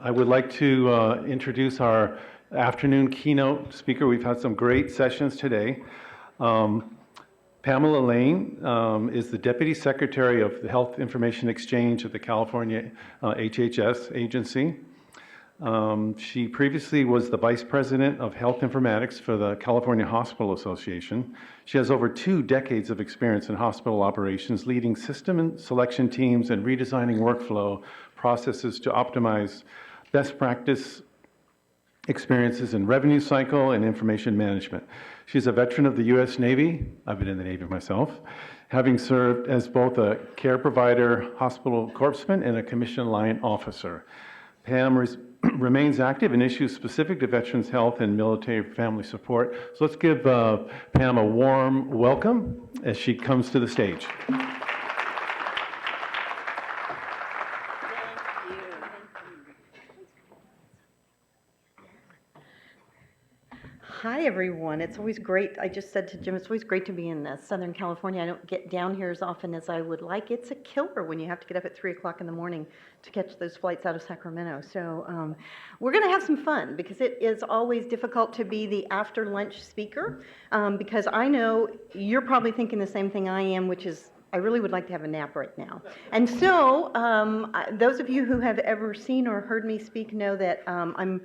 I would like to introduce our afternoon keynote speaker. We've had some great sessions today. Pamela Lane is the Deputy Secretary of the Health Information Exchange at the California HHS agency. She previously was the Vice President of Health Informatics for the California Hospital Association. She has over 2 decades of experience in hospital operations, leading system and selection teams and redesigning workflow processes to optimize best practice experiences in revenue cycle and information management. She's a veteran of the U.S. Navy. I've been in the Navy myself, having served as both a care provider, hospital corpsman, and a commissioned line officer. Pam remains active in issues specific to veterans' health and military family support. So let's give Pam a warm welcome as she comes to the stage. Hi, everyone. It's always great. I just said to Jim, it's always great to be in Southern California. I don't get down here as often as I would like. It's a killer when you have to get up at 3 o'clock in the morning to catch those flights out of Sacramento. So we're going to have some fun because it is always difficult to be the after lunch speaker because I know you're probably thinking the same thing I am, which is I really would like to have a nap right now. And so those of you who have ever seen or heard me speak know that I'm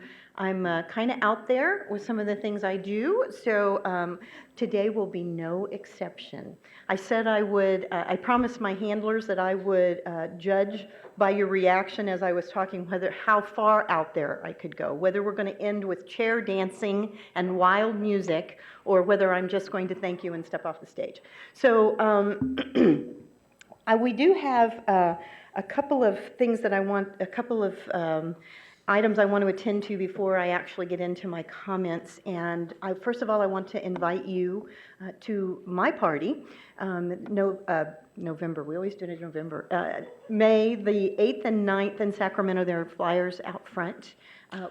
kind of out there with some of the things I do, so today will be no exception. I said I would, I promised my handlers that I would judge by your reaction as I was talking how far out there I could go, whether we're going to end with chair dancing and wild music, or whether I'm just going to thank you and step off the stage. So we do have a couple of things that I want, a couple of items I want to attend to before I actually get into my comments. And first of all, I want to invite you to my party, November, we always do it in November, May the 8th and 9th in Sacramento. There are flyers out front.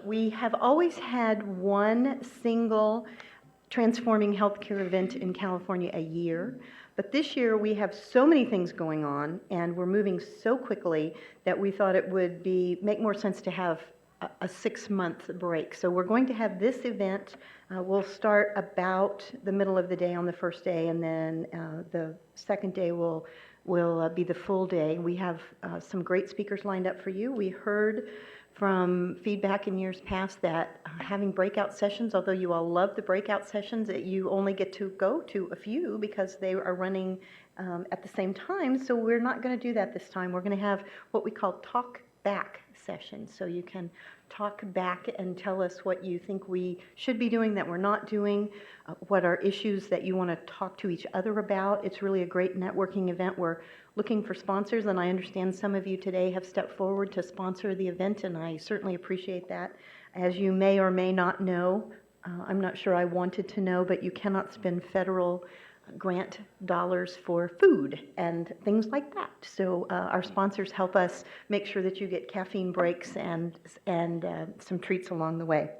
We have always had one single transforming healthcare event in California a year. But this year we have so many things going on and we're moving so quickly that we thought it would make more sense to have a 6-month break. So we're going to have this event. We'll start about the middle of the day on the first day, and then the second day will be the full day. We have some great speakers lined up for you. We heard from feedback in years past that having breakout sessions, although you all love the breakout sessions, that you only get to go to a few because they are running at the same time. So we're not going to do that this time. We're going to have what we call talk back sessions. So you can talk back and tell us what you think we should be doing that we're not doing, what are issues that you want to talk to each other about. It's really a great networking event. We're looking for sponsors, and I understand some of you today have stepped forward to sponsor the event, and I certainly appreciate that. As you may or may not know, I'm not sure I wanted to know, but you cannot spend federal grant dollars for food and things like that. So our sponsors help us make sure that you get caffeine breaks and some treats along the way.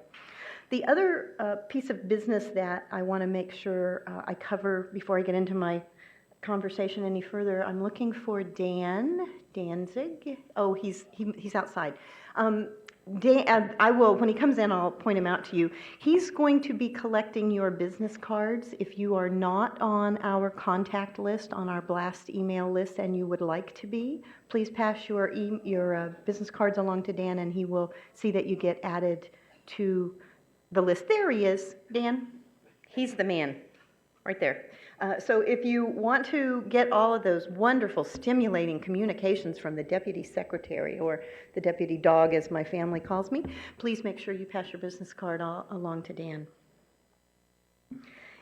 The other piece of business that I want to make sure I cover before I get into my conversation any further, I'm looking for Dan Danzig. Oh, he's outside. Dan, I will, when he comes in, I'll point him out to you. He's going to be collecting your business cards. If you are not on our contact list, on our blast email list, and you would like to be, please pass your business cards along to Dan, and he will see that you get added to the list. There he is, Dan. He's the man, right there. So if you want to get all of those wonderful, stimulating communications from the Deputy Secretary, or the Deputy Dog, as my family calls me, please make sure you pass your business card along to Dan.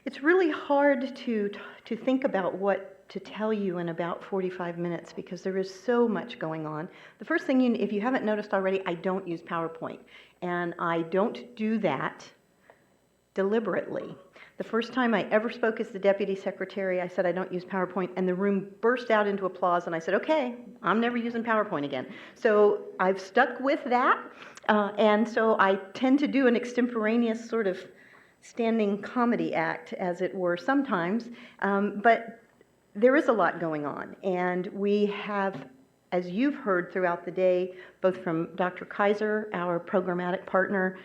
It's really hard to think about what to tell you in about 45 minutes because there is so much going on. The first thing, if you haven't noticed already, I don't use PowerPoint, and I don't do that deliberately. The first time I ever spoke as the Deputy Secretary, I said I don't use PowerPoint, and the room burst out into applause, and I said, okay, I'm never using PowerPoint again. So I've stuck with that, and so I tend to do an extemporaneous sort of standing comedy act, as it were, sometimes, but there is a lot going on, and we have as you've heard throughout the day, both from Dr. Kaiser, our programmatic partner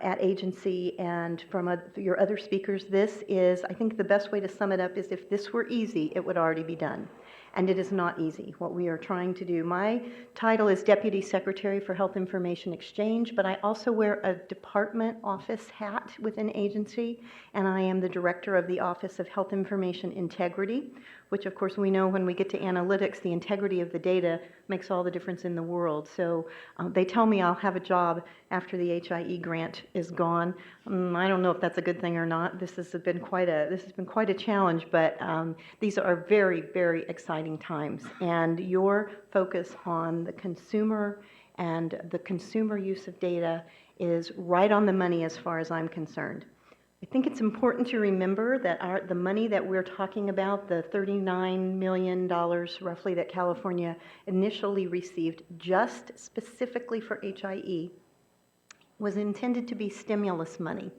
at agency, and from your other speakers, this is, I think the best way to sum it up is if this were easy, it would already be done. And it is not easy, what we are trying to do. My title is Deputy Secretary for Health Information Exchange, but I also wear a department office hat within agency, and I am the Director of the Office of Health Information Integrity, which of course we know when we get to analytics, the integrity of the data makes all the difference in the world. So they tell me I'll have a job after the HIE grant is gone. I don't know if that's a good thing or not. This has been quite a challenge, but these are very, very exciting times. And your focus on the consumer and the consumer use of data is right on the money as far as I'm concerned. I think it's important to remember that the money that we're talking about, the $39 million roughly that California initially received just specifically for HIE, was intended to be stimulus money.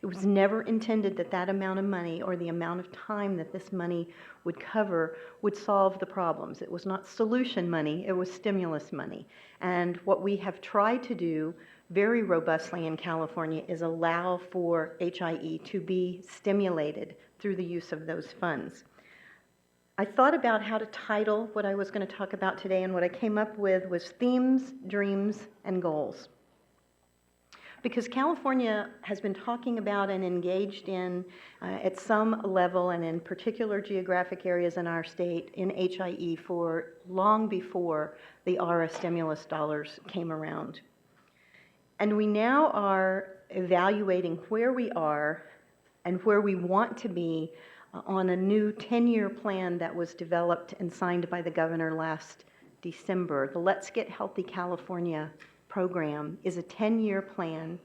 It was never intended that that amount of money or the amount of time that this money would cover would solve the problems. It was not solution money, it was stimulus money. And what we have tried to do very robustly in California is allow for HIE to be stimulated through the use of those funds. I thought about how to title what I was going to talk about today, and what I came up with was Themes, Dreams, and Goals. Because California has been talking about and engaged in, at some level and in particular geographic areas in our state, in HIE for long before the ARA stimulus dollars came around. And we now are evaluating where we are and where we want to be on a new 10-year plan that was developed and signed by the governor last December. The Let's Get Healthy California program is a 10-year plan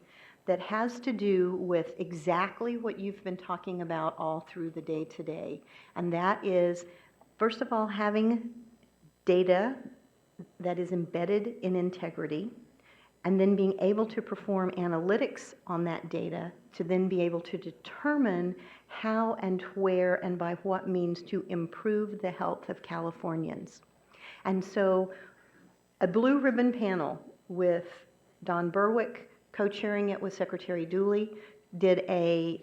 that has to do with exactly what you've been talking about all through the day today. And that is, first of all, having data that is embedded in integrity, and then being able to perform analytics on that data to then be able to determine how and where and by what means to improve the health of Californians. And so a blue ribbon panel with Don Berwick co-chairing it with Secretary Dooley did a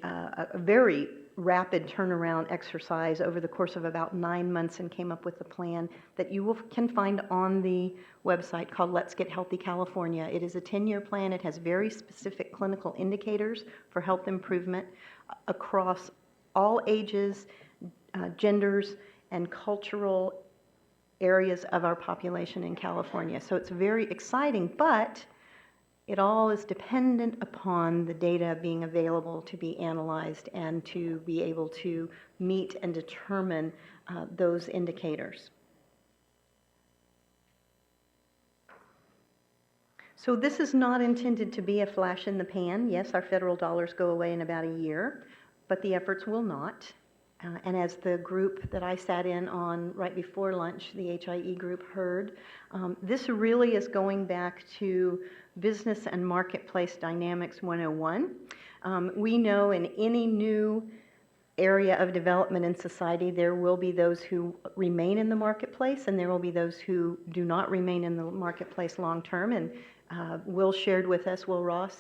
very rapid turnaround exercise over the course of about 9 months and came up with a plan that you can find on the website called Let's Get Healthy California. It is a 10-year plan. It has very specific clinical indicators for health improvement across all ages, genders, and cultural areas of our population in California. So it's very exciting, but it all is dependent upon the data being available to be analyzed and to be able to meet and determine those indicators. So this is not intended to be a flash in the pan. Yes, our federal dollars go away in about a year, but the efforts will not. And as the group that I sat in on right before lunch, the HIE group, heard, this really is going back to Business and Marketplace Dynamics 101. We know in any new area of development in society, there will be those who remain in the marketplace, and there will be those who do not remain in the marketplace long term. And Will Ross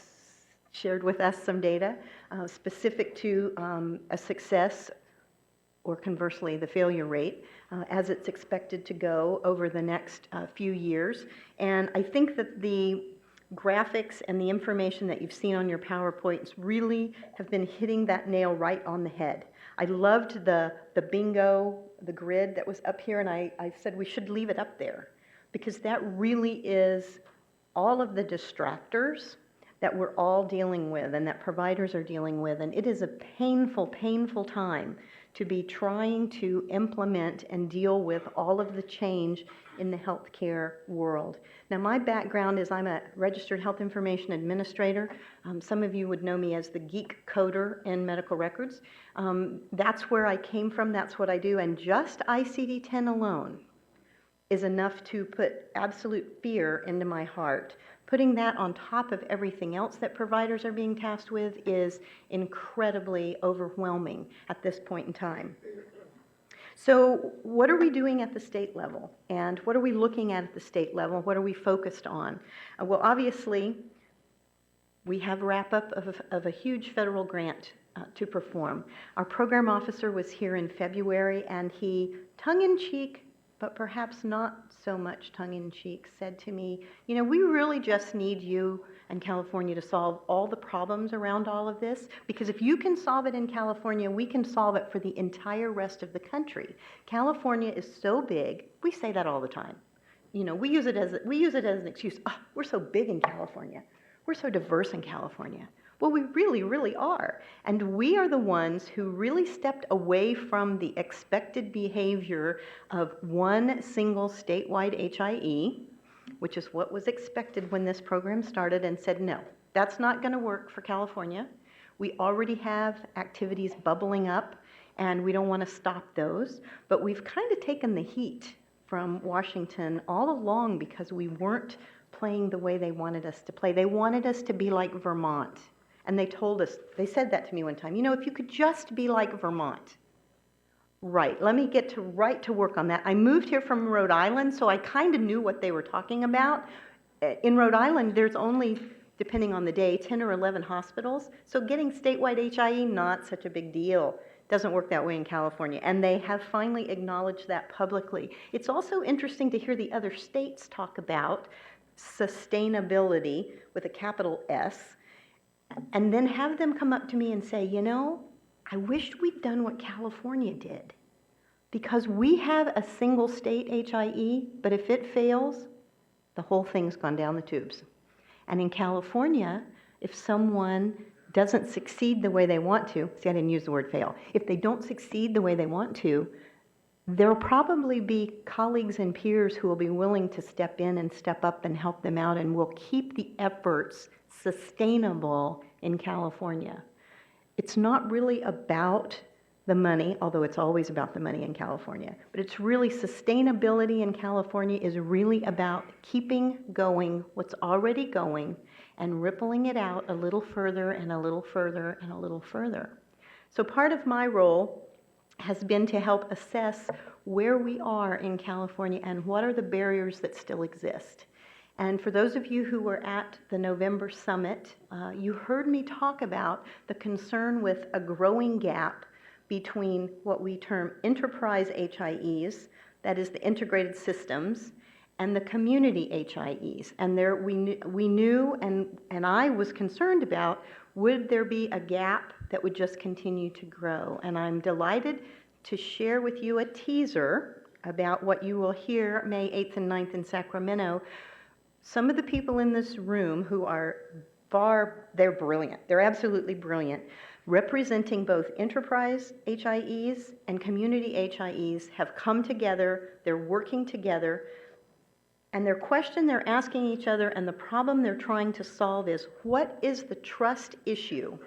shared with us some data specific to a success, or conversely, the failure rate, as it's expected to go over the next few years. And I think that the graphics and the information that you've seen on your PowerPoints really have been hitting that nail right on the head. I loved the bingo, the grid that was up here, and I said we should leave it up there, because that really is all of the distractors that we're all dealing with and that providers are dealing with. And it is a painful, painful time to be trying to implement and deal with all of the change in the healthcare world. Now, my background is I'm a registered health information administrator. Some of you would know me as the geek coder in medical records. That's where I came from, that's what I do, and just ICD-10 alone is enough to put absolute fear into my heart. Putting that on top of everything else that providers are being tasked with is incredibly overwhelming at this point in time. So what are we doing at the state level? And what are we looking at the state level? What are we focused on? Well, obviously, we have a wrap-up of a huge federal grant to perform. Our program officer was here in February, and he, tongue-in-cheek, but perhaps not so much tongue-in-cheek, said to me, you know, we really just need you and California to solve all the problems around all of this, because if you can solve it in California, we can solve it for the entire rest of the country. California is so big, we say that all the time. You know, we use it as an excuse. Oh, we're so big in California. We're so diverse in California. Well, we really, really are. And we are the ones who really stepped away from the expected behavior of one single statewide HIE, which is what was expected when this program started, and said, no, that's not going to work for California. We already have activities bubbling up, and we don't want to stop those. But we've kind of taken the heat from Washington all along because we weren't playing the way they wanted us to play. They wanted us to be like Vermont. And they told us, they said that to me one time, you know, if you could just be like Vermont. Right, let me get right to work on that. I moved here from Rhode Island, so I kind of knew what they were talking about. In Rhode Island, there's only, depending on the day, 10 or 11 hospitals. So getting statewide HIE, not such a big deal. Doesn't work that way in California. And they have finally acknowledged that publicly. It's also interesting to hear the other states talk about sustainability with a capital S, and then have them come up to me and say, you know, I wished we'd done what California did, because we have a single state HIE, but if it fails, the whole thing's gone down the tubes. And in California, if someone doesn't succeed the way they want to, see, I didn't use the word fail. If they don't succeed the way they want to, there'll probably be colleagues and peers who will be willing to step in and step up and help them out, and will keep the efforts sustainable in California. It's not really about the money, although it's always about the money in California, but it's really sustainability in California is really about keeping going what's already going and rippling it out a little further and a little further and a little further. So part of my role has been to help assess where we are in California and what are the barriers that still exist. And for those of you who were at the November summit, you heard me talk about the concern with a growing gap between what we term enterprise HIEs, that is the integrated systems, and the community HIEs. And there we knew and I was concerned about, would there be a gap that would just continue to grow? And I'm delighted to share with you a teaser about what you will hear May 8th and 9th in Sacramento. Some of the people in this room who are they're brilliant. They're absolutely brilliant. Representing both enterprise HIEs and community HIEs have come together, they're working together, and their question they're asking each other and the problem they're trying to solve is, what is the trust issue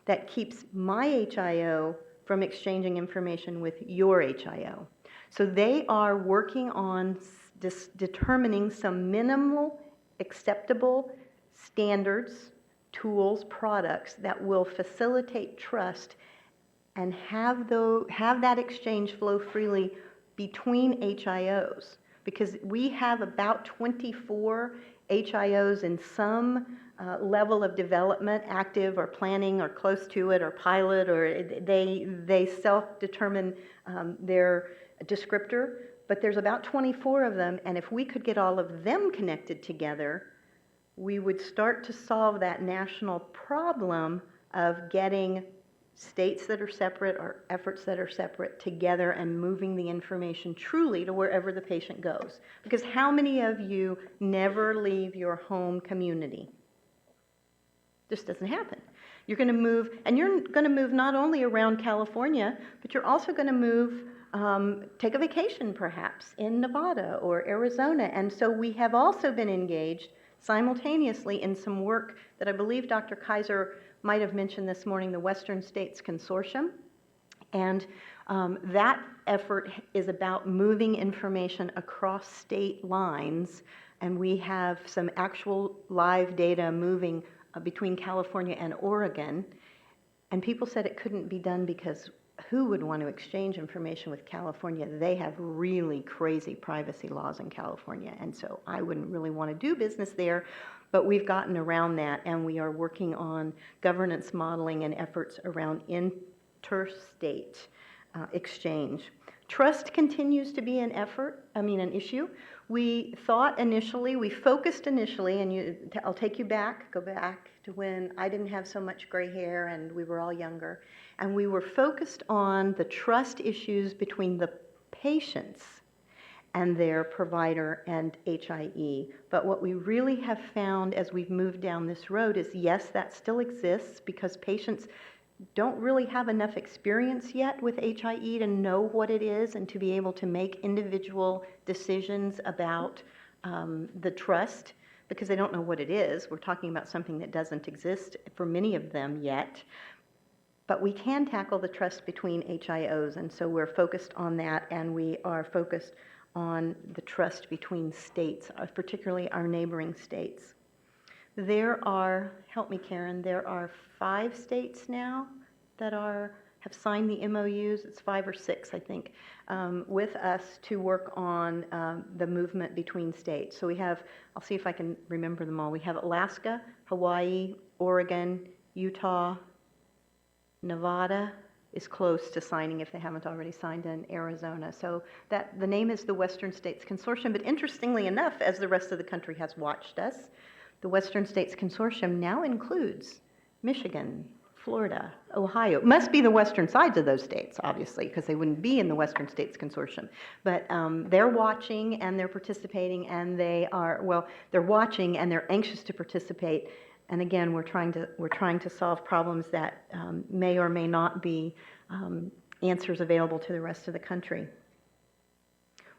that keeps my HIO from exchanging information with your HIO? So they are working on determining some minimal acceptable standards, tools, products that will facilitate trust and have that exchange flow freely between HIOs. Because we have about 24 HIOs in some level of development, active or planning or close to it or pilot, or they self-determine their descriptor. But there's about 24 of them, and if we could get all of them connected together, we would start to solve that national problem of getting states that are separate or efforts that are separate together and moving the information truly to wherever the patient goes. Because how many of you never leave your home community? This doesn't happen. You're going to move, and you're going to move not only around California, but you're also going to move, take a vacation perhaps in Nevada or Arizona. And so we have also been engaged simultaneously in some work that I believe Dr. Kaiser might have mentioned this morning, the Western States Consortium. And that effort is about moving information across state lines. And we have some actual live data moving between California and Oregon. And people said it couldn't be done because who would want to exchange information with California? They have really crazy privacy laws in California, and so I wouldn't really want to do business there, but we've gotten around that, and we are working on governance modeling and efforts around interstate exchange. Trust continues to be an issue. We focused initially, and I'll take you back, go back to when I didn't have so much gray hair and we were all younger, and we were focused on the trust issues between the patients and their provider and HIE. But what we really have found as we've moved down this road is, yes, that still exists because patients don't really have enough experience yet with HIE to know what it is and to be able to make individual decisions about the trust, because they don't know what it is. We're talking about something that doesn't exist for many of them yet. But we can tackle the trust between HIOs, and so we're focused on that, and we are focused on the trust between states, particularly our neighboring states. There are, help me Karen, there are 5 states now that have signed the MOUs, it's 5 or 6 I think, with us to work on the movement between states. So we have, I'll see if I can remember them all, we have Alaska, Hawaii, Oregon, Utah, Nevada is close to signing if they haven't already signed, in Arizona. So that the name is the Western States Consortium, but interestingly enough, as the rest of the country has watched us, the Western States Consortium now includes Michigan, Florida, Ohio. It must be the western sides of those states, obviously, because they wouldn't be in the Western States Consortium. But they're watching and they're participating, and they're watching and they're anxious to participate. And again, we're trying to solve problems that may or may not be answers available to the rest of the country.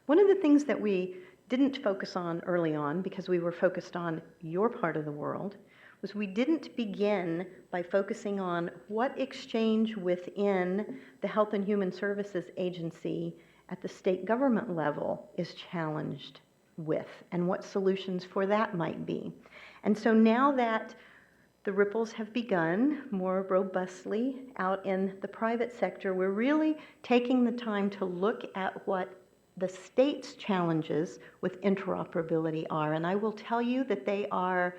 One of the things that we didn't focus on early on, because we were focused on your part of the world, was we didn't begin by focusing on what exchange within the Health and Human Services Agency at the state government level is challenged with, and what solutions for that might be. And so now that the ripples have begun more robustly out in the private sector, we're really taking the time to look at what the state's challenges with interoperability are. And I will tell you that they are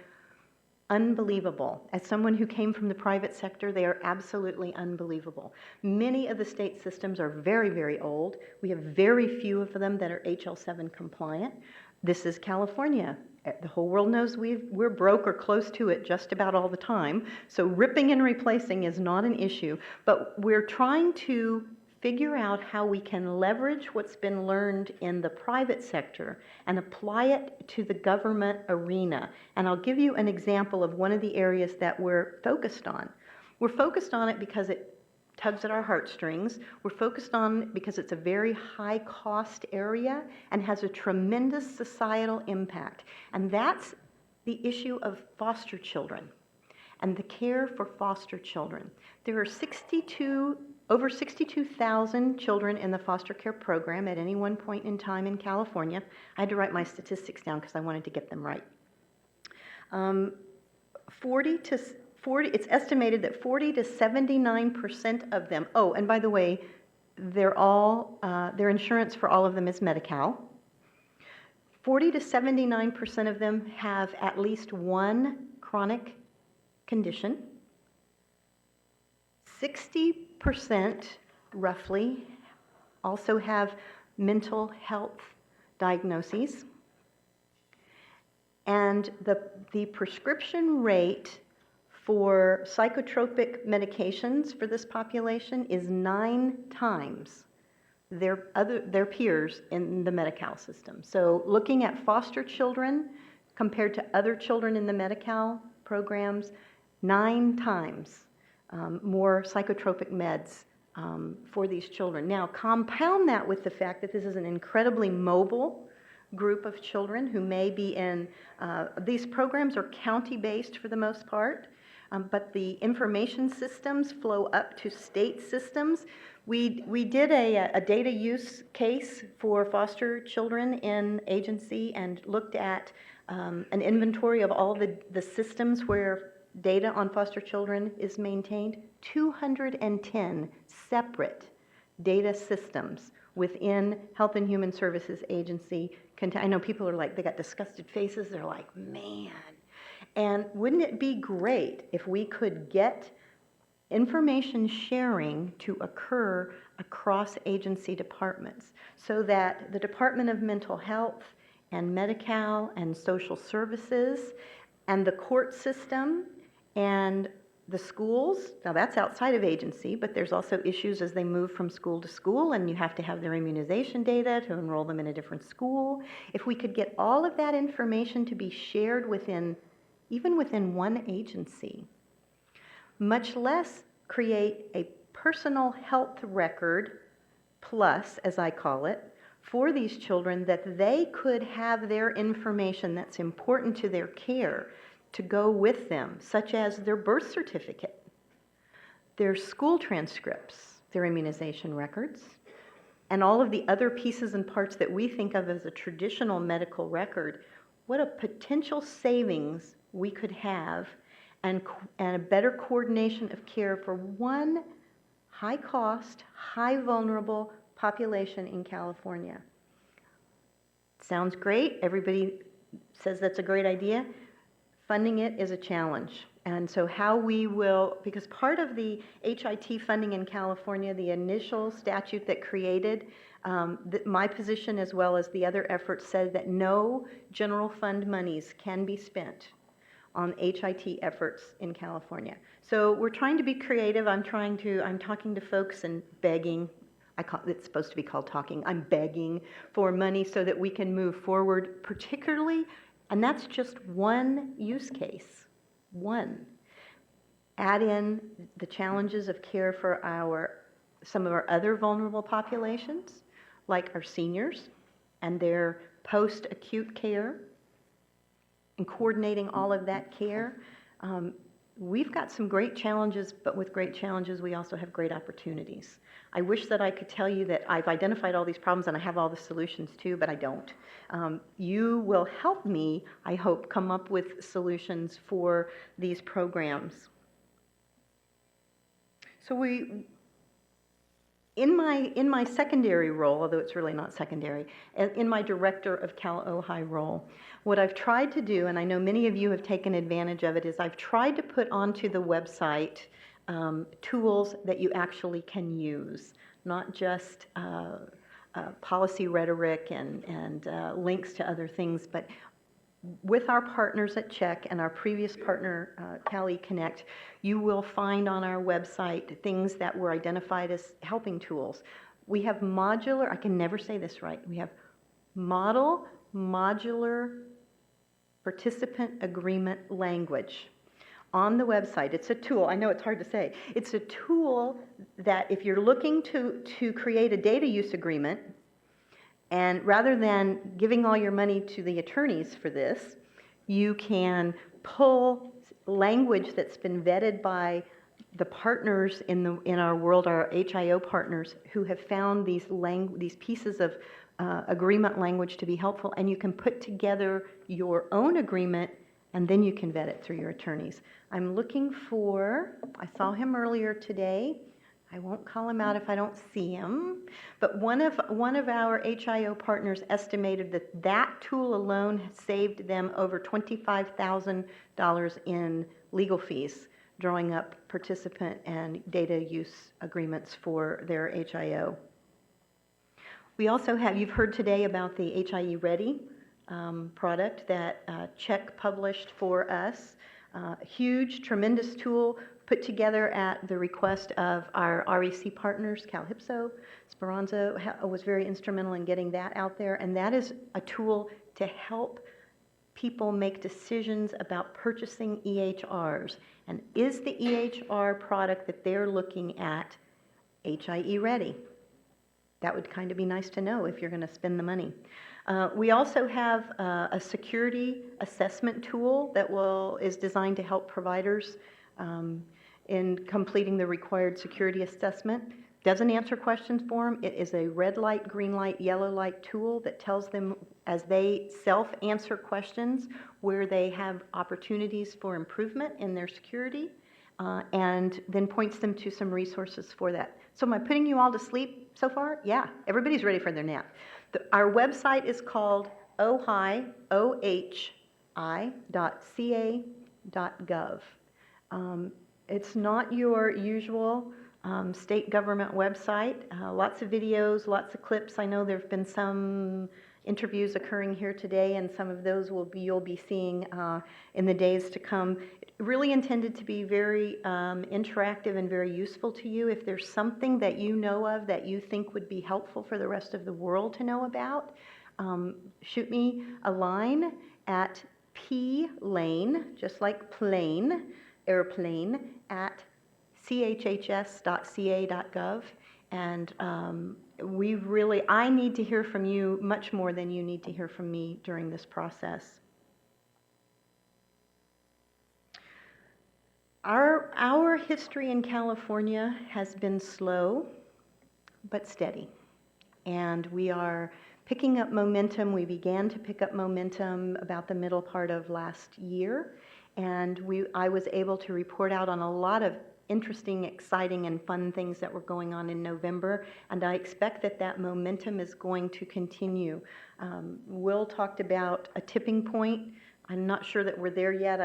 unbelievable. As someone who came from the private sector, they are absolutely unbelievable. Many of the state systems are very, very old. We have very few of them that are HL7 compliant. This is California. The whole world knows we're broke or close to it just about all the time. So ripping and replacing is not an issue, but we're trying to figure out how we can leverage what's been learned in the private sector and apply it to the government arena. And I'll give you an example of one of the areas that we're focused on. We're focused on it because it tugs at our heartstrings. We're focused on it because it's a very high cost area and has a tremendous societal impact. And that's the issue of foster children and the care for foster children. There are over 62,000 children in the foster care program at any one point in time in California. I had to write my statistics down because I wanted to get them right. It's estimated that 40 to 79% of them, oh, and by the way, their insurance for all of them is Medi-Cal. 40 to 79% of them have at least one chronic condition. 60%, roughly, also have mental health diagnoses. And the prescription rate for psychotropic medications for this population is 9 times their peers in the Medi-Cal system. So looking at foster children compared to other children in the Medi-Cal programs, 9 times more psychotropic meds for these children. Now, compound that with the fact that this is an incredibly mobile group of children who may be in, these programs are county-based for the most part, but the information systems flow up to state systems. We did a data use case for foster children in agency and looked at an inventory of all the systems where data on foster children is maintained. 210 separate data systems within Health and Human Services Agency. I know people are like, they got disgusted faces. They're like, man. And wouldn't it be great if we could get information sharing to occur across agency departments so that the Department of Mental Health and Medi-Cal and Social Services and the court system and the schools, now that's outside of agency, but there's also issues as they move from school to school, and you have to have their immunization data to enroll them in a different school. If we could get all of that information to be shared even within one agency, much less create a personal health record plus, as I call it, for these children, that they could have their information that's important to their care to go with them, such as their birth certificate, their school transcripts, their immunization records, and all of the other pieces and parts that we think of as a traditional medical record. What a potential savings we could have, and a better coordination of care for one high-cost, high-vulnerable population in California. Sounds great. Everybody says that's a great idea. Funding it is a challenge. And so how we will, because part of the HIT funding in California, the initial statute that created my position as well as the other efforts, said that no general fund monies can be spent on HIT efforts in California. So we're trying to be creative. I'm talking to folks and begging. It's supposed to be called talking. I'm begging for money so that we can move forward, particularly, and that's just one use case, one. Add in the challenges of care for some of our other vulnerable populations, like our seniors and their post-acute care, and coordinating all of that care. We've got some great challenges, but with great challenges, we also have great opportunities. I wish that I could tell you that I've identified all these problems and I have all the solutions too, but I don't. You will help me, I hope, come up with solutions for these programs. So in my secondary role, although it's really not secondary, in my Director of Cal-OHI role, what I've tried to do, and I know many of you have taken advantage of it, is I've tried to put onto the website tools that you actually can use, not just policy rhetoric and links to other things, but with our partners at CHEC and our previous partner, Cali Connect, you will find on our website things that were identified as helping tools. We have modular, I can never say this right, we have modular participant agreement language on the website. It's a tool, I know it's hard to say, it's a tool that if you're looking to create a data use agreement, and rather than giving all your money to the attorneys for this, you can pull language that's been vetted by the partners in our world, our HIO partners, who have found these pieces of agreement language to be helpful, and you can put together your own agreement, and then you can vet it through your attorneys. I'm looking for, I saw him earlier today. I won't call him out if I don't see him, but one of our HIO partners estimated that tool alone has saved them over $25,000 in legal fees, drawing up participant and data use agreements for their HIO. We also have, you've heard today about the HIE Ready product that CHEC published for us. Huge, tremendous tool put together at the request of our REC partners, CalHIPSO. Speranza was very instrumental in getting that out there, and that is a tool to help people make decisions about purchasing EHRs. And is the EHR product that they're looking at HIE ready? That would kind of be nice to know if you're going to spend the money. We also have a security assessment tool that is designed to help providers in completing the required security assessment. Doesn't answer questions for them. It is a red light, green light, yellow light tool that tells them as they self-answer questions where they have opportunities for improvement in their security, and then points them to some resources for that. So am I putting you all to sleep? so far? Yeah, everybody's ready for their nap. Our website is called ohi.ca.gov. It's not your usual state government website. Lots of videos, lots of clips. I know there have been some interviews occurring here today, and some of those you'll be seeing in the days to come. Really intended to be very interactive and very useful to you. If there's something that you know of that you think would be helpful for the rest of the world to know about, shoot me a line at plane, just like plane, airplane, at chhs.ca.gov. And I need to hear from you much more than you need to hear from me during this process. Our history in California has been slow but steady, and we are picking up momentum. We began to pick up momentum about the middle part of last year, and I was able to report out on a lot of interesting, exciting, and fun things that were going on in November, and I expect that momentum is going to continue. Will talked about a tipping point. I'm not sure that we're there yet.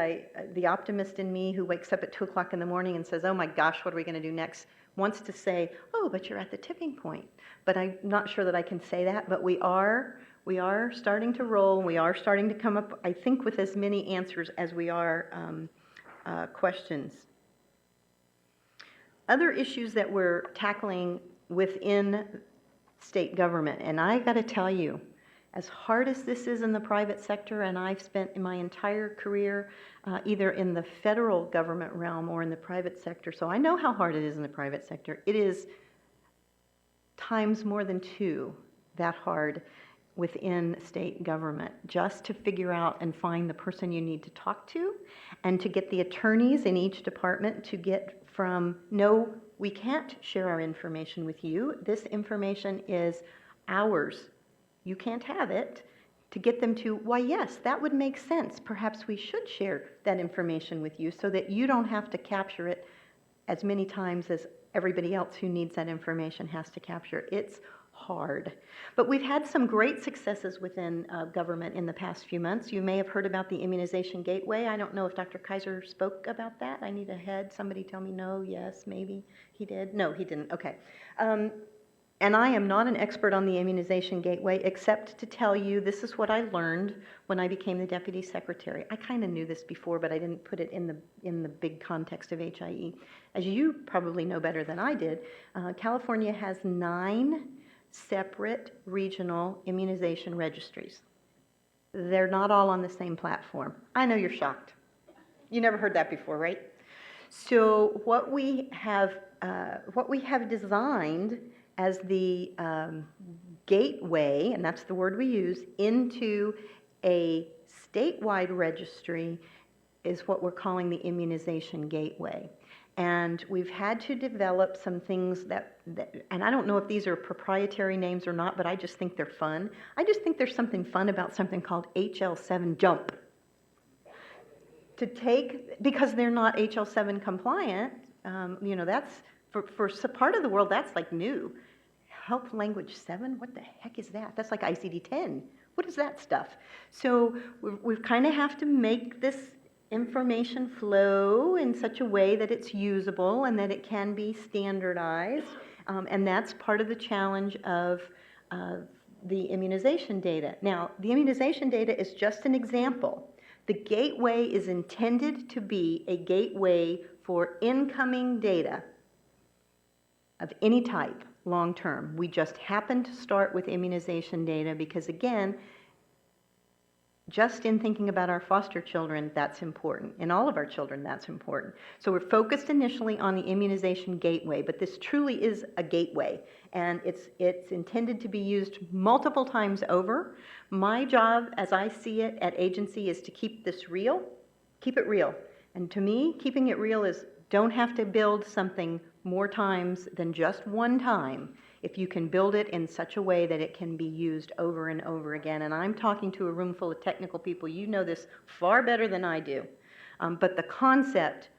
The optimist in me who wakes up at 2 o'clock in the morning and says, oh my gosh, what are we going to do next, wants to say, oh, but you're at the tipping point. But I'm not sure that I can say that, but we are starting to roll. We are starting to come up, I think, with as many answers as we are questions. Other issues that we're tackling within state government, and I got to tell you, as hard as this is in the private sector, and I've spent my entire career either in the federal government realm or in the private sector, so I know how hard it is in the private sector. It is times more than 2 that hard within state government, just to figure out and find the person you need to talk to, and to get the attorneys in each department to get from, no, we can't share our information with you, this information is ours, you can't have it, to get them to, why yes, that would make sense. Perhaps we should share that information with you so that you don't have to capture it as many times as everybody else who needs that information has to capture. It's hard. But we've had some great successes within government in the past few months. You may have heard about the Immunization Gateway. I don't know if Dr. Kaiser spoke about that. I need a head. Somebody tell me no, yes, maybe. He did? No, he didn't. Okay. And I am not an expert on the Immunization Gateway, except to tell you this is what I learned when I became the Deputy Secretary. I kind of knew this before, but I didn't put it in the big context of HIE. As you probably know better than I did, California has 9 separate regional immunization registries. They're not all on the same platform. I know you're shocked. You never heard that before, right? So what we have designed as the gateway, and that's the word we use, into a statewide registry is what we're calling the Immunization Gateway. And we've had to develop some things that, and I don't know if these are proprietary names or not, but I just think they're fun. I just think there's something fun about something called HL7 Jump. Because they're not HL7 compliant, that's, for part of the world, that's like new. Health Language 7, what the heck is that? That's like ICD-10. What is that stuff? So we kind of have to make this information flow in such a way that it's usable and that it can be standardized. And that's part of the challenge of the immunization data. Now, the immunization data is just an example. The gateway is intended to be a gateway for incoming data of any type, long term. We just happen to start with immunization data because, again, just in thinking about our foster children, that's important. In all of our children, that's important. So we're focused initially on the immunization gateway, but this truly is a gateway, and it's intended to be used multiple times over. My job, as I see it at agency, is to keep this real, keep it real. And to me, keeping it real is don't have to build something more times than just one time if you can build it in such a way that it can be used over and over again. And I'm talking to a room full of technical people. You know this far better than I do. But the concept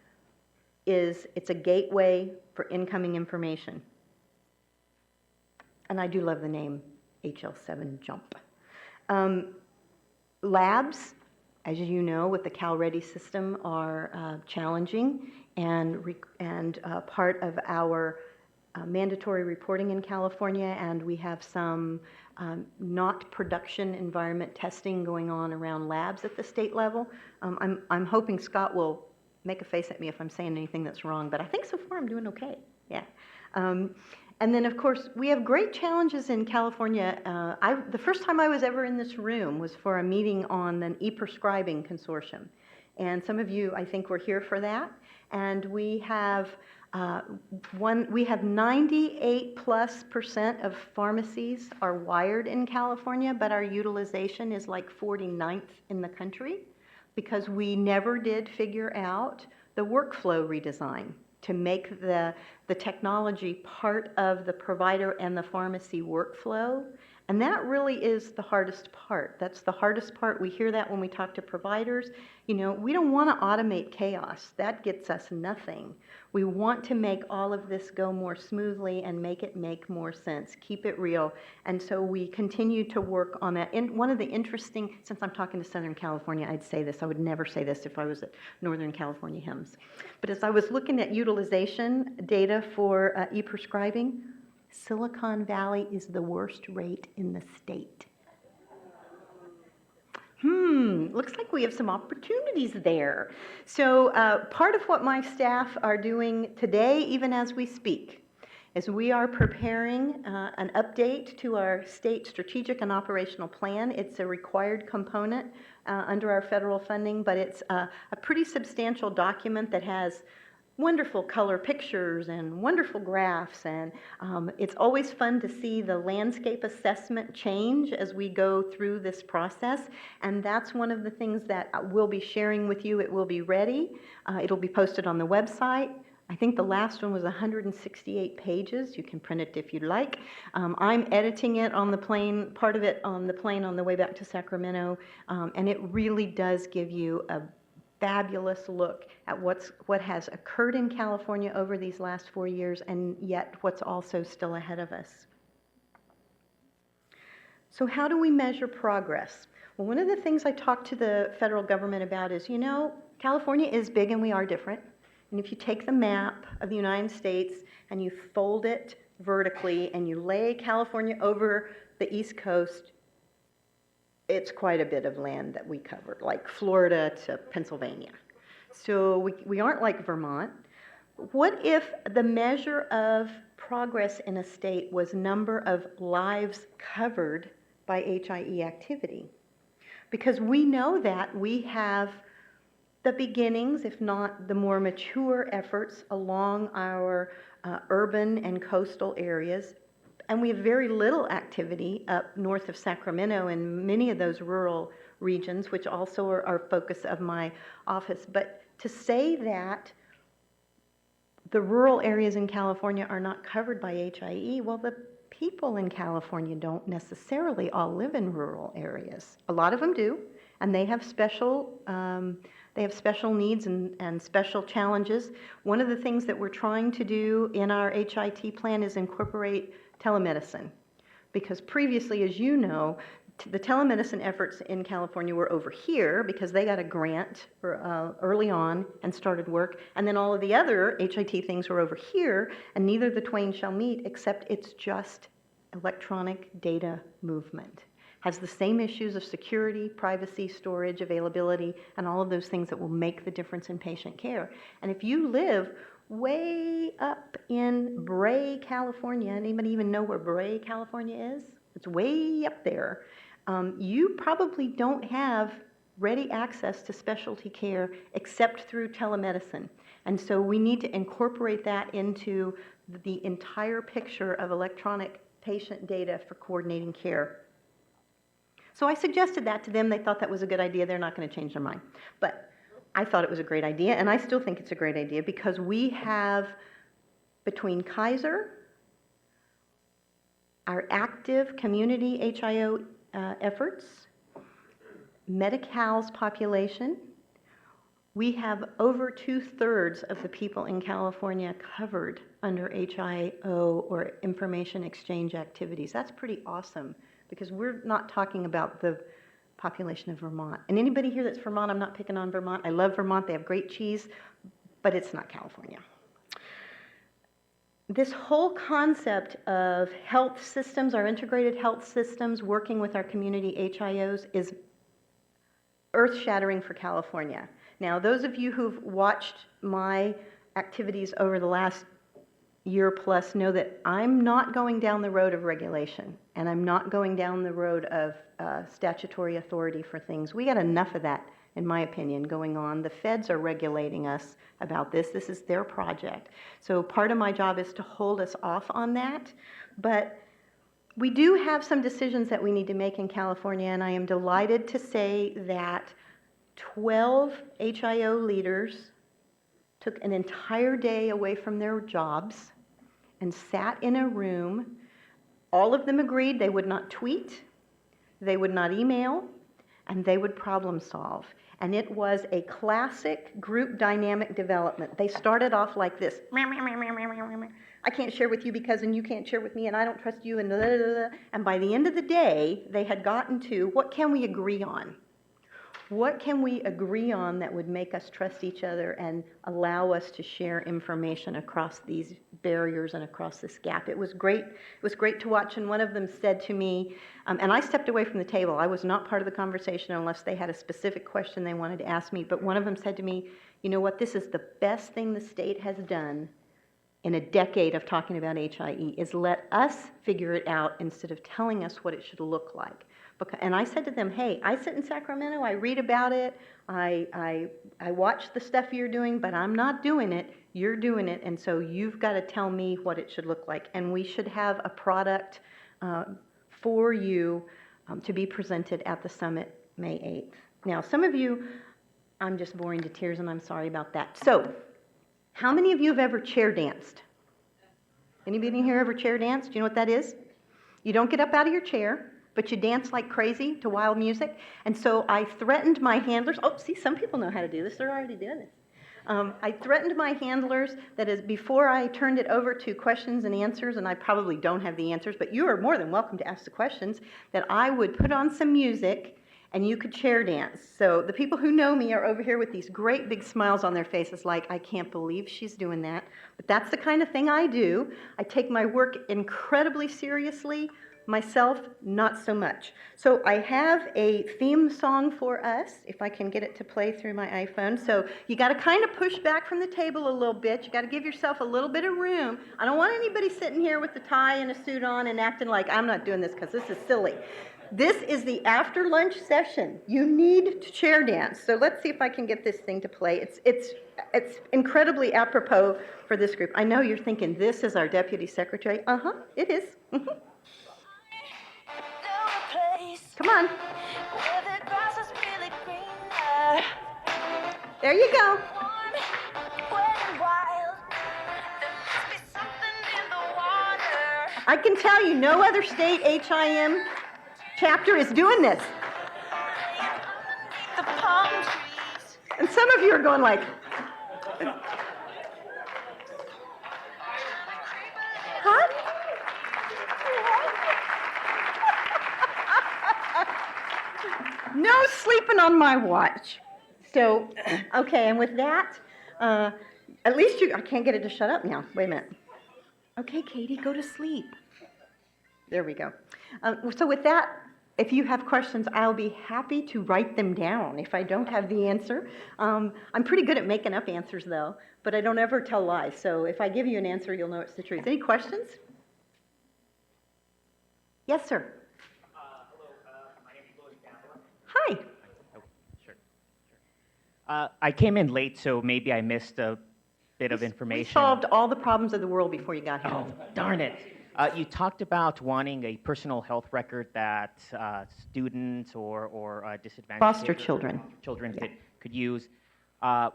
is it's a gateway for incoming information. And I do love the name HL7 Jump. Labs, as you know, with the CalReady system are challenging and part of our mandatory reporting in California, and we have some not production environment testing going on around labs at the state level. I'm hoping Scott will make a face at me if I'm saying anything that's wrong, but I think so far I'm doing okay. Yeah. And then, of course, we have great challenges in California. The first time I was ever in this room was for a meeting on an e-prescribing consortium. And some of you, I think, were here for that. And we have 98+% of pharmacies are wired in California, but our utilization is like 49th in the country because we never did figure out the workflow redesign to make the technology part of the provider and the pharmacy workflow. And that really is the hardest part. That's the hardest part. We hear that when we talk to providers. You know, we don't want to automate chaos. That gets us nothing. We want to make all of this go more smoothly and make it make more sense, keep it real. And so we continue to work on that. And one of the interesting, since I'm talking to Southern California, I'd say this. I would never say this if I was at Northern California HIMSS. But as I was looking at utilization data for e-prescribing, Silicon Valley is the worst rate in the state. Looks like we have some opportunities there. So part of what my staff are doing today, even as we speak, is we are preparing an update to our state strategic and operational plan. It's a required component under our federal funding, but it's a pretty substantial document that has wonderful color pictures and wonderful graphs, and it's always fun to see the landscape assessment change as we go through this process, and that's one of the things that we'll be sharing with you. It will be ready. It'll be posted on the website. I think the last one was 168 pages. You can print it if you'd like. I'm editing it on the plane, part of it on the plane on the way back to Sacramento, and it really does give you a fabulous look at what has occurred in California over these last 4 years, and yet what's also still ahead of us. So how do we measure progress? Well, one of the things I talked to the federal government about is, you know, California is big and we are different. And if you take the map of the United States and you fold it vertically and you lay California over the East Coast, it's quite a bit of land that we cover, like Florida to Pennsylvania. So we aren't like Vermont. What if the measure of progress in a state was number of lives covered by HIE activity? Because we know that we have the beginnings, if not the more mature efforts along our urban and coastal areas. And we have very little activity up north of Sacramento in many of those rural regions, which also are our focus of my office. But to say that the rural areas in California are not covered by HIE, well, the people in California don't necessarily all live in rural areas. A lot of them do, and they have special needs and special challenges. One of the things that we're trying to do in our HIT plan is incorporate telemedicine, because previously, as you know, the telemedicine efforts in California were over here because they got a grant early on and started work, and then all of the other HIT things were over here, and neither the twain shall meet, except it's just electronic data movement. Has the same issues of security, privacy, storage, availability, and all of those things that will make the difference in patient care. And if you live way up in Bray, California, anybody even know where Bray, California is? It's way up there. You probably don't have ready access to specialty care except through telemedicine. And so we need to incorporate that into the entire picture of electronic patient data for coordinating care. So I suggested that to them. They thought that was a good idea. They're not going to change their mind. But I thought it was a great idea, and I still think it's a great idea because we have, between Kaiser, our active community HIO efforts, Medi-Cal's population, We have over 2/3 of the people in California covered under HIO or information exchange activities. That's pretty awesome because we're not talking about the population of Vermont. And anybody here that's Vermont, I'm not picking on Vermont. I love Vermont. They have great cheese, but it's not California. This whole concept of health systems, our integrated health systems, working with our community HIOs is earth-shattering for California. Now, those of you who've watched my activities over the last year plus know that I'm not going down the road of regulation, and I'm not going down the road of statutory authority for things. We got enough of that, in my opinion, going on. The feds are regulating us about this. This is their project. So part of my job is to hold us off on that. But we do have some decisions that we need to make in California, and I am delighted to say that 12 HIO leaders took an entire day away from their jobs and sat in a room. All of them agreed they would not tweet, they would not email, and they would problem solve. And it was a classic group dynamic development. They started off like this. I can't share with you because, and you can't share with me, and I don't trust you, and blah, blah, blah. And by the end of the day, they had gotten to, what can we agree on? What can we agree on that would make us trust each other and allow us to share information across these barriers and across this gap? It was great. It was great to watch. And one of them said to me, and I stepped away from the table. I was not part of the conversation unless they had a specific question they wanted to ask me. But one of them said to me, you know what, this is the best thing the state has done in a decade of talking about HIE, is let us figure it out instead of telling us what it should look like. And I said to them, hey, I sit in Sacramento, I read about it, I watch the stuff you're doing, but I'm not doing it, you're doing it, and so you've got to tell me what it should look like. And we should have a product for you to be presented at the summit May 8th. Now, some of you, I'm just boring to tears, and I'm sorry about that. So, how many of you have ever chair danced? Anybody here ever chair danced? Do you know what that is? You don't get up out of your chair, but you dance like crazy to wild music. And so I threatened my handlers. Oh, see, some people know how to do this. They're already doing this. I threatened my handlers that is before I turned it over to questions and answers, and I probably don't have the answers, but you are more than welcome to ask the questions, that I would put on some music and you could chair dance. So the people who know me are over here with these great big smiles on their faces like, I can't believe she's doing that. But that's the kind of thing I do. I take my work incredibly seriously. Myself, not so much. So I have a theme song for us, if I can get it to play through my iPhone. So you got to kind of push back from the table a little bit. You got to give yourself a little bit of room. I don't want anybody sitting here with a tie and a suit on and acting like I'm not doing this because this is silly. This is the after lunch session. You need to chair dance. So let's see if I can get this thing to play. It's incredibly apropos for this group. I know you're thinking, this is our deputy secretary. It is. Come on. There you go. I can tell you, no other state HIM chapter is doing this. And some of you are going like, huh? No sleeping on my watch. So, okay, and with that, at least I can't get it to shut up now. Wait a minute. Okay, Katie, go to sleep. There we go. So with that, if you have questions, I'll be happy to write them down if I don't have the answer. I'm pretty good at making up answers, though, but I don't ever tell lies. So if I give you an answer, you'll know it's the truth. Any questions? Yes, sir. Hello, my name is Louis Gamble. Hi. Oh, sure. I came in late, so maybe I missed a bit of information. We solved all the problems of the world before you got here. Oh, darn it. You talked about wanting a personal health record that students or disadvantaged Foster kids or children. Children Yeah. could use.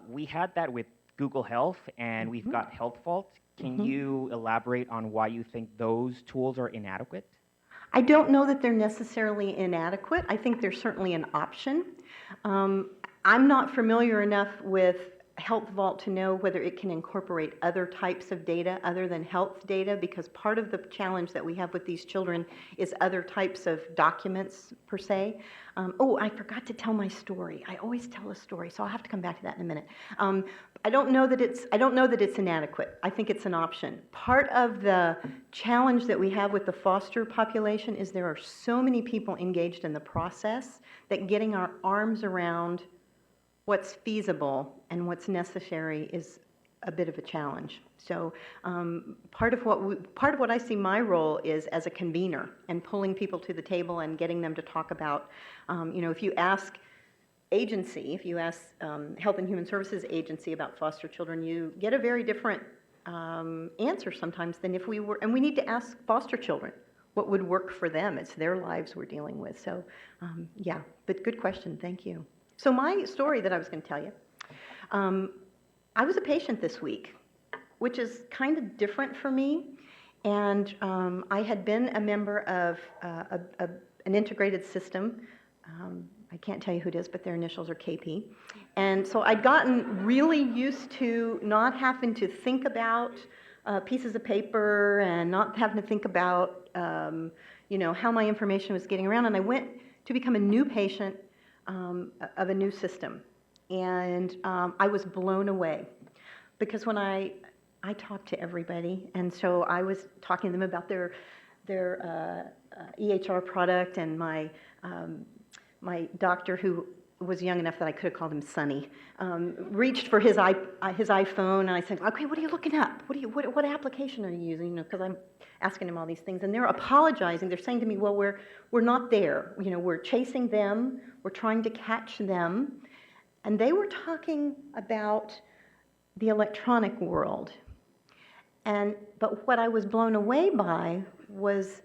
We had that with Google Health, and we've got Health Vault. Can you elaborate on why you think those tools are inadequate? I don't know that they're necessarily inadequate. I think they're certainly an option. I'm not familiar enough with Health Vault to know whether it can incorporate other types of data other than health data, because part of the challenge that we have with these children is other types of documents per se. Oh, I forgot to tell my story. I always tell a story, so I'll have to come back to that in a minute. I don't know that it's inadequate. I think it's an option. Part of the challenge that we have with the foster population is there are so many people engaged in the process that getting our arms around what's feasible and what's necessary is a bit of a challenge. So part of what I see my role is as a convener and pulling people to the table and getting them to talk about, if you ask Health and Human Services Agency about foster children, you get a very different answer sometimes than if we were, and we need to ask foster children what would work for them. It's their lives we're dealing with. So yeah, but good question, thank you. So my story that I was going to tell you, I was a patient this week, which is kind of different for me. And I had been a member of an integrated system. I can't tell you who it is, but their initials are KP. And so I'd gotten really used to not having to think about pieces of paper and not having to think about, how my information was getting around. And I went to become a new patient of a new system. And I was blown away because when I talked to everybody, and so I was talking to them about their EHR product, and my doctor, who was young enough that I could have called him Sonny, reached for his iPhone, and I said, "Okay, what are you looking up? What application are you using?" Because I'm asking him all these things, and they're apologizing. They're saying to me, "Well, we're not there. We're chasing them. We're trying to catch them." And they were talking about the electronic world. But what I was blown away by was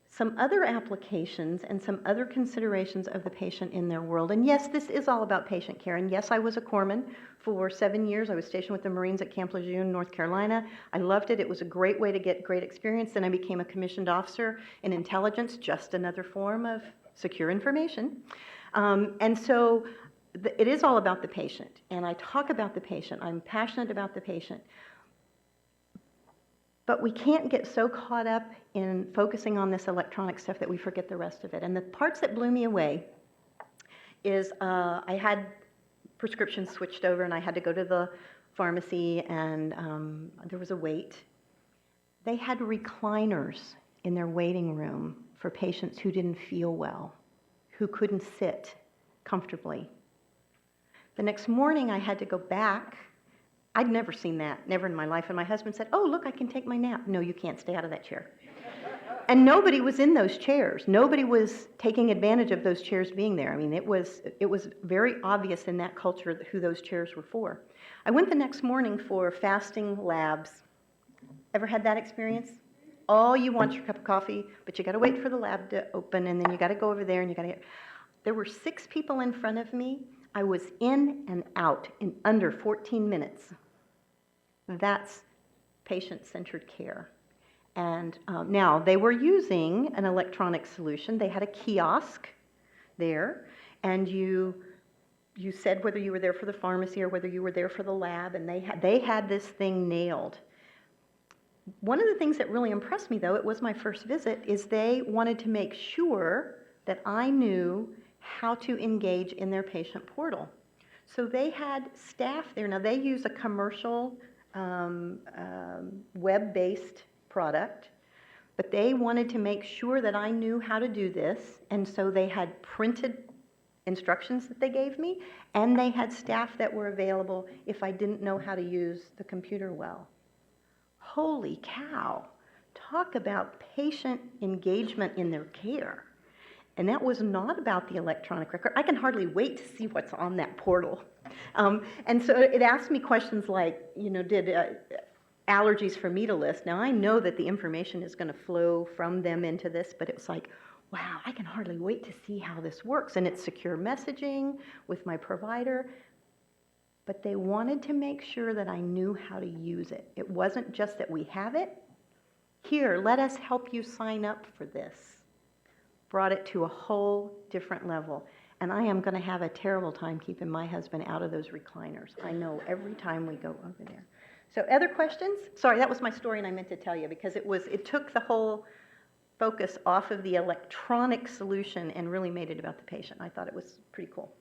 some other applications and some other considerations of the patient in their world. And yes, this is all about patient care. And yes, I was a corpsman for 7 years. I was stationed with the Marines at Camp Lejeune, North Carolina. I loved it. It was a great way to get great experience. Then I became a commissioned officer in intelligence, just another form of secure information. And so it is all about the patient. And I talk about the patient. I'm passionate about the patient. But we can't get so caught up in focusing on this electronic stuff that we forget the rest of it. And the parts that blew me away is I had prescriptions switched over, and I had to go to the pharmacy, and there was a wait. They had recliners in their waiting room for patients who didn't feel well, who couldn't sit comfortably. The next morning, I had to go back. I'd never seen that, never in my life. And my husband said, "Oh, look, I can take my nap." "No, you can't. Stay out of that chair." And nobody was in those chairs. Nobody was taking advantage of those chairs being there. I mean, it was very obvious in that culture who those chairs were for. I went the next morning for fasting labs. Ever had that experience? All you want is your cup of coffee, but you got to wait for the lab to open, and then you got to go over there, and you got to. There were 6 people in front of me. I was in and out in under 14 minutes. That's patient-centered care. And now, they were using an electronic solution. They had a kiosk there, and you said whether you were there for the pharmacy or whether you were there for the lab, and they had this thing nailed. One of the things that really impressed me, though, it was my first visit, is they wanted to make sure that I knew how to engage in their patient portal. So they had staff there. Now, they use a commercial web-based product, but they wanted to make sure that I knew how to do this, and so they had printed instructions that they gave me, and they had staff that were available if I didn't know how to use the computer well. Holy cow, talk about patient engagement in their care. And that was not about the electronic record. I can hardly wait to see what's on that portal. And so it asked me questions like, did allergies for me to list. Now, I know that the information is going to flow from them into this, but it was like, wow, I can hardly wait to see how this works. And it's secure messaging with my provider. But they wanted to make sure that I knew how to use it. It wasn't just that we have it. Here, let us help you sign up for this. Brought it to a whole different level. and I am going to have a terrible time keeping my husband out of those recliners. I know every time we go over there. So other questions? Sorry, that was my story and I meant to tell you because it took the whole focus off of the electronic solution and really made it about the patient. I thought it was pretty cool.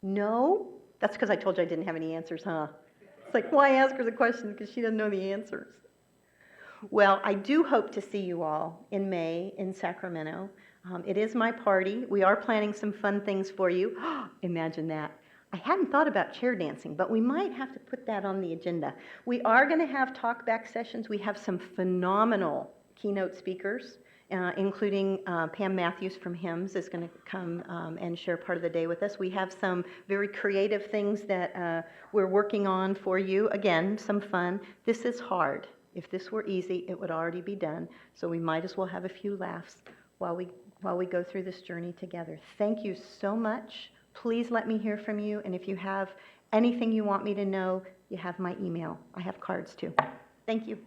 No? That's because I told you I didn't have any answers, huh? It's like, why ask her the questions because she doesn't know the answers? Well, I do hope to see you all in May in Sacramento. It is my party. We are planning some fun things for you. Imagine that. I hadn't thought about chair dancing, but we might have to put that on the agenda. We are going to have talk-back sessions. We have some phenomenal keynote speakers, including Pam Matthews from HIMSS is going to come and share part of the day with us. We have some very creative things that we're working on for you. Again, some fun. This is hard. If this were easy, it would already be done. So we might as well have a few laughs while we go through this journey together. Thank you so much. Please let me hear from you. And if you have anything you want me to know, you have my email. I have cards too. Thank you.